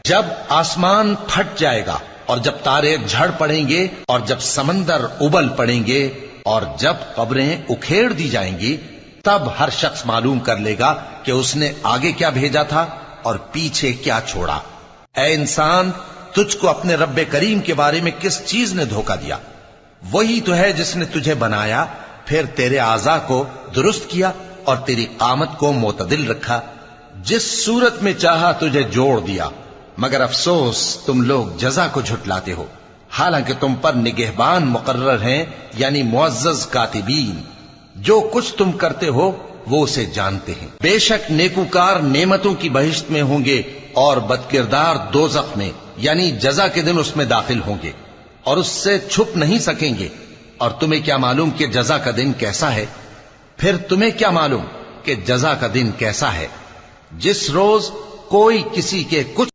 جب آسمان پھٹ جائے گا اور جب تارے جھڑ پڑیں گے اور جب سمندر ابل پڑیں گے اور جب قبریں اکھیڑ دی جائیں گی، تب ہر شخص معلوم کر لے گا کہ اس نے آگے کیا بھیجا تھا اور پیچھے کیا چھوڑا۔ اے انسان، تجھ کو اپنے رب کریم کے بارے میں کس چیز نے دھوکہ دیا؟ وہی تو ہے جس نے تجھے بنایا، پھر تیرے اعضاء کو درست کیا اور تیری قامت کو معتدل رکھا، جس صورت میں چاہا تجھے جوڑ دیا، مگر افسوس تم لوگ جزا کو جھٹلاتے ہو، حالانکہ تم پر نگہبان مقرر ہیں، یعنی معزز کاتبین، جو کچھ تم کرتے ہو وہ اسے جانتے ہیں۔ بے شک نیکوکار نعمتوں کی بہشت میں ہوں گے اور بدکردار دوزخ میں، یعنی جزا کے دن اس میں داخل ہوں گے اور اس سے چھپ نہیں سکیں گے۔ اور تمہیں کیا معلوم کہ جزا کا دن کیسا ہے؟ پھر تمہیں کیا معلوم کہ جزا کا دن کیسا ہے؟ جس روز کوئی کسی کے کچھ